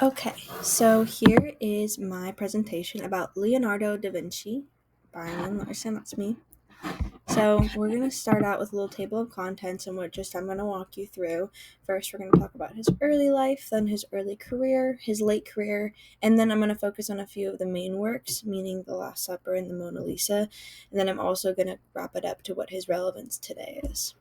Okay, so here is my presentation about Leonardo da Vinci. Brian Larson, that's me. So we're going to start out with a little table of contents and I'm going to walk you through. First, we're going to talk about his early life, then his early career, his late career, and then I'm going to focus on a few of the main works, meaning The Last Supper and the Mona Lisa, and then I'm also going to wrap it up to what his relevance today is.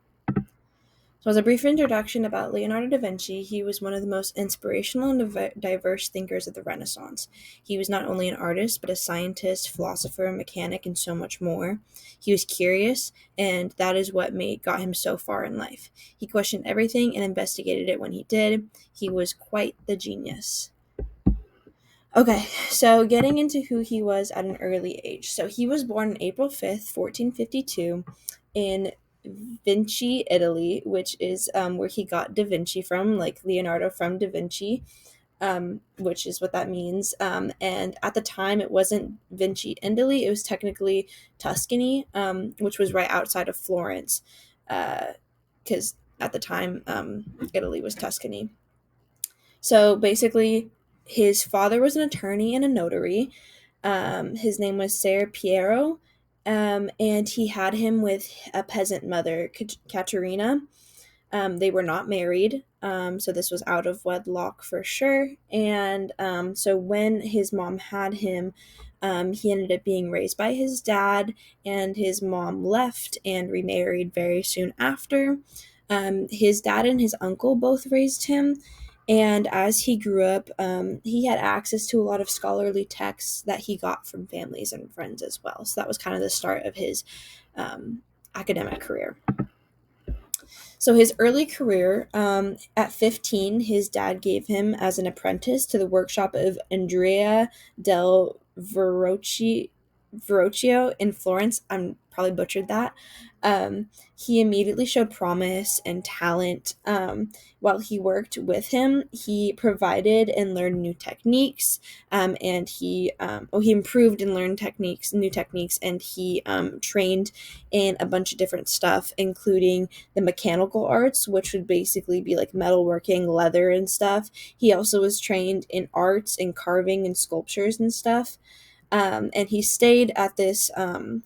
So, as a brief introduction about Leonardo da Vinci, he was one of the most inspirational and diverse thinkers of the Renaissance. He was not only an artist, but a scientist, philosopher, mechanic, and so much more. He was curious, and that is what got him so far in life. He questioned everything and investigated it when he did. He was quite the genius. Okay, so getting into who he was at an early age. So he was born on April 5th, 1452, in Vinci, Italy, which is where he got Da Vinci from, like Leonardo from Da Vinci, which is what that means. And at the time, it wasn't Vinci, Italy, it was technically Tuscany, which was right outside of Florence, because at the time, Italy was Tuscany. So basically, his father was an attorney and a notary. His name was Ser Piero, and he had him with a peasant mother, Caterina. They were not married, so this was out of wedlock for sure. And so when his mom had him, he ended up being raised by his dad, and his mom left and remarried very soon after. His dad and his uncle both raised him, and as he grew up, he had access to a lot of scholarly texts that he got from families and friends as well. So that was kind of the start of his academic career. So his early career, at 15, his dad gave him as an apprentice to the workshop of Andrea del Verrocchio in Florence. I'm probably butchered that. He immediately showed promise and talent. While he worked with him, he provided and learned new techniques, and he improved and learned new techniques, and he trained in a bunch of different stuff, including the mechanical arts, which would basically be like metalworking, leather, and stuff. He also was trained in arts and carving and sculptures and stuff. And he stayed at this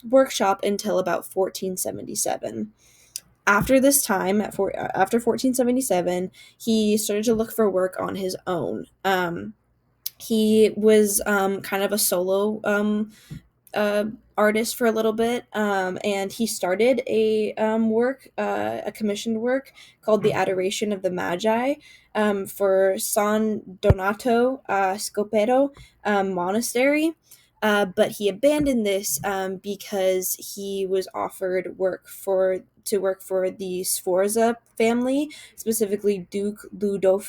workshop until about 1477. After this time, after 1477, he started to look for work on his own. He was kind of a solo artist for a little bit, and he started a commissioned work called The Adoration of the Magi, for San Donato Scopeto Monastery. But he abandoned this because he was offered to work for the Sforza family, specifically Duke Ludovico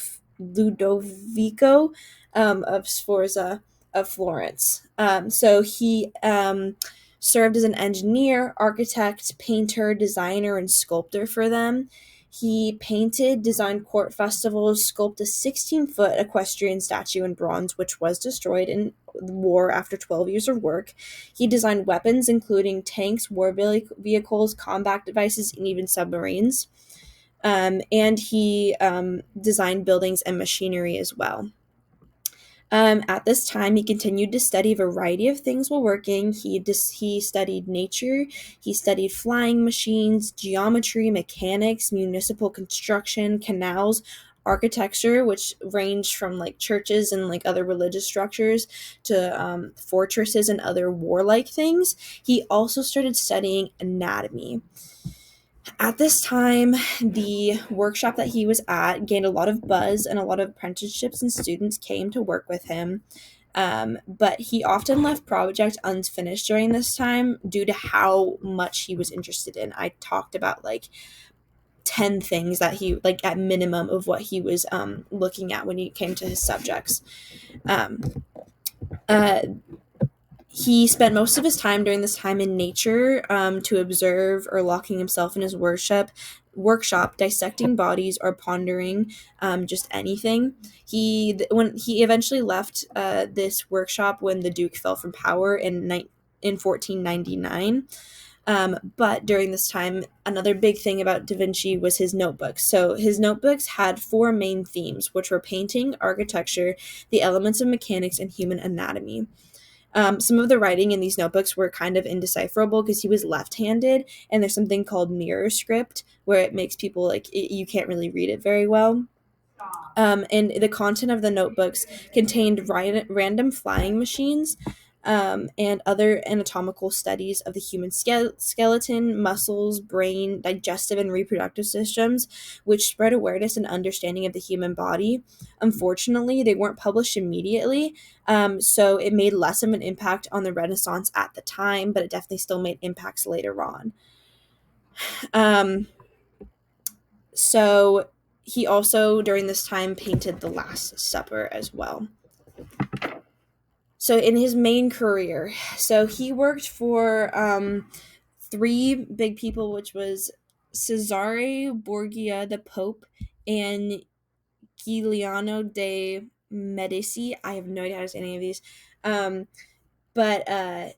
of Sforza of Florence. So he served as an engineer, architect, painter, designer, and sculptor for them. He painted, designed court festivals, sculpted a 16-foot equestrian statue in bronze, which was destroyed in the war after 12 years of work. He designed weapons, including tanks, war vehicles, combat devices, and even submarines. And he designed buildings and machinery as well. At this time, he continued to study a variety of things while working. He studied nature, he studied flying machines, geometry, mechanics, municipal construction, canals, architecture, which ranged from like churches and like other religious structures to fortresses and other warlike things. He also started studying anatomy. At this time, the workshop that he was at gained a lot of buzz, and a lot of apprenticeships and students came to work with him. But he often left projects unfinished during this time due to how much he was interested in. I talked about like 10 things that he, like at minimum, of what he was looking at when he came to his subjects. Um, uh, he spent most of his time during this time in nature, to observe or locking himself in his workshop, dissecting bodies or pondering just anything. When he eventually left this workshop when the Duke fell from power in 1499. But during this time, another big thing about Da Vinci was his notebooks. So his notebooks had four main themes, which were painting, architecture, the elements of mechanics, and human anatomy. Some of the writing in these notebooks were kind of indecipherable because he was left-handed, and there's something called mirror script where it makes people you can't really read it very well. And the content of the notebooks contained random flying machines, and other anatomical studies of the human skeleton, muscles, brain, digestive, and reproductive systems, which spread awareness and understanding of the human body. Unfortunately, they weren't published immediately, so it made less of an impact on the Renaissance at the time, but it definitely still made impacts later on. Um, so he also, during this time, painted The Last Supper as well. So in his main career, so he worked for three big people, which was Cesare Borgia, the Pope, and Giuliano de Medici. I have no idea how to say any of these. But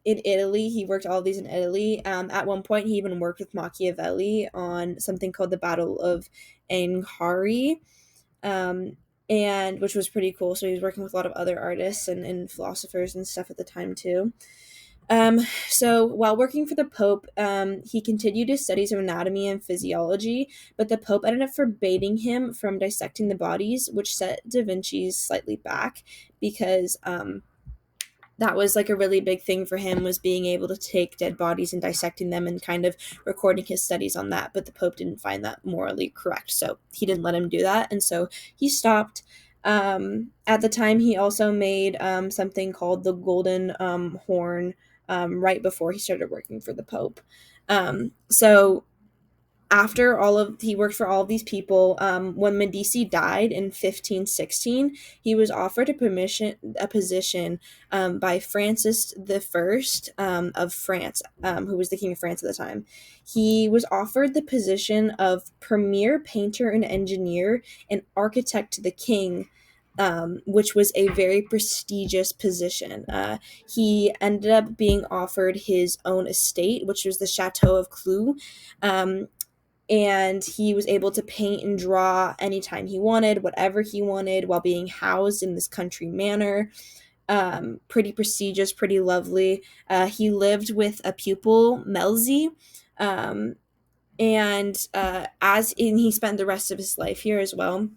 in Italy, he worked all of these in Italy. At one point, he even worked with Machiavelli on something called the Battle of Anghiari, um, and which was pretty cool. So he was working with a lot of other artists and philosophers and stuff at the time too. So while working for the Pope, he continued his studies of anatomy and physiology, but the Pope ended up forbidding him from dissecting the bodies, which set Da Vinci's slightly back because that was like a really big thing for him, was being able to take dead bodies and dissecting them and kind of recording his studies on that. But the Pope didn't find that morally correct, so he didn't let him do that, and so he stopped. At the time, he also made something called the Golden Horn right before he started working for the Pope. So after he worked for all of these people. When Medici died in 1516, he was offered a position by Francis I of France, who was the king of France at the time. He was offered the position of premier painter and engineer and architect to the king. Which was a very prestigious position. He ended up being offered his own estate, which was the Chateau of Clou, and he was able to paint and draw anytime he wanted, whatever he wanted, while being housed in this country manor. Pretty prestigious, pretty lovely. He lived with a pupil, Melzi, um, and he spent the rest of his life here as well.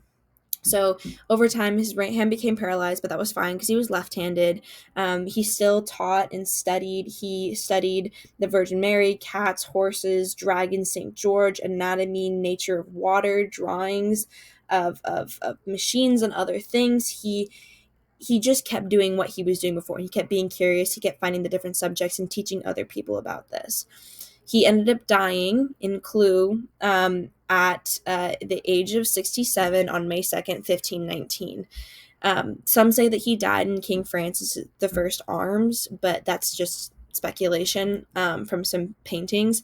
So over time, his right hand became paralyzed, but that was fine because he was left-handed. He still taught and studied. He studied the Virgin Mary, cats, horses, dragons, St. George, anatomy, nature of water, drawings of machines and other things. He just kept doing what he was doing before. He kept being curious. He kept finding the different subjects and teaching other people about this. He ended up dying in Clou at the age of 67 on May 2nd, 1519. Some say that he died in King Francis I's arms, but that's just speculation from some paintings.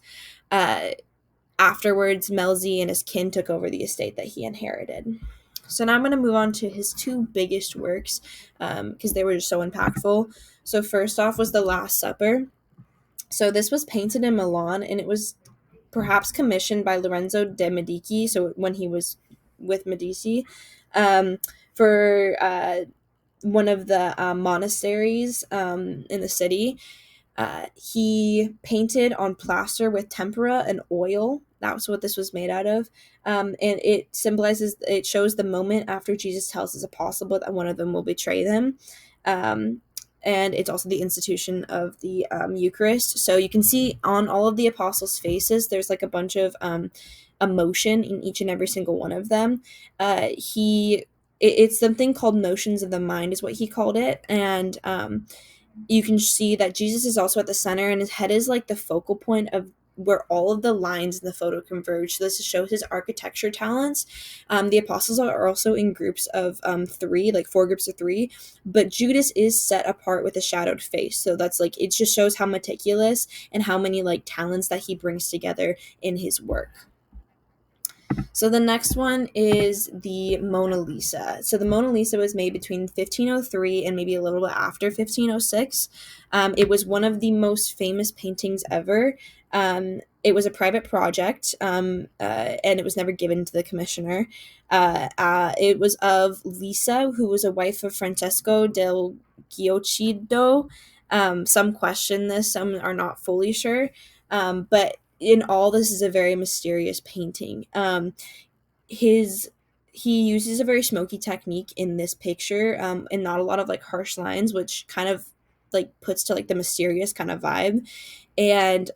Afterwards, Melzi and his kin took over the estate that he inherited. So now I'm going to move on to his two biggest works because they were just so impactful. So first off was The Last Supper. So this was painted in Milan, and it was perhaps commissioned by Lorenzo de' Medici, so when he was with Medici, for one of the monasteries in the city. He painted on plaster with tempera and oil. That's what this was made out of. And it shows the moment after Jesus tells his apostles that one of them will betray them. And it's also the institution of the Eucharist. So you can see on all of the apostles' faces, there's like a bunch of emotion in each and every single one of them. It's something called motions of the mind, is what he called it, and you can see that Jesus is also at the center, and his head is like the focal point of where all of the lines in the photo converge. So this shows his architecture talents. The apostles are also in groups of three, like four groups of three, but Judas is set apart with a shadowed face. So that's like, it just shows how meticulous and how many like talents that he brings together in his work. So the next one is the Mona Lisa. So the Mona Lisa was made between 1503 and maybe a little bit after 1506. It was one of the most famous paintings ever. It was a private project, and it was never given to the commissioner. It was of Lisa, who was a wife of Francesco del Giocido. Some question this, some are not fully sure. But in all, this is a very mysterious painting. His He uses a very smoky technique in this picture, and not a lot of like harsh lines, which kind of like puts to like the mysterious kind of vibe. And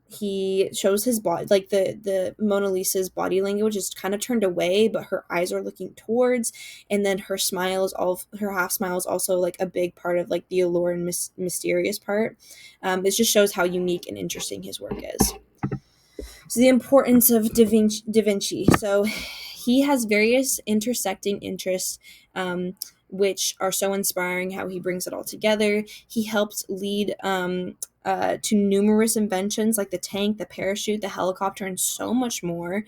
he shows his body, like the Mona Lisa's body language is kind of turned away, but her eyes are looking towards, and then her half smile is also like a big part of like the allure and mysterious part. It just shows how unique and interesting his work is. So the importance of Da Vinci. So he has various intersecting interests, which are so inspiring how he brings it all together. He helped lead to numerous inventions like the tank, the parachute, the helicopter, and so much more.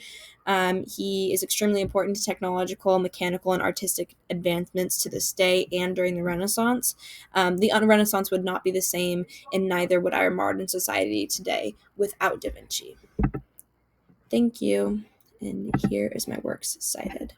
He is extremely important to technological, mechanical, and artistic advancements to this day and during the Renaissance. The Renaissance would not be the same, and neither would our modern society today without Da Vinci. Thank you. And here is my works cited.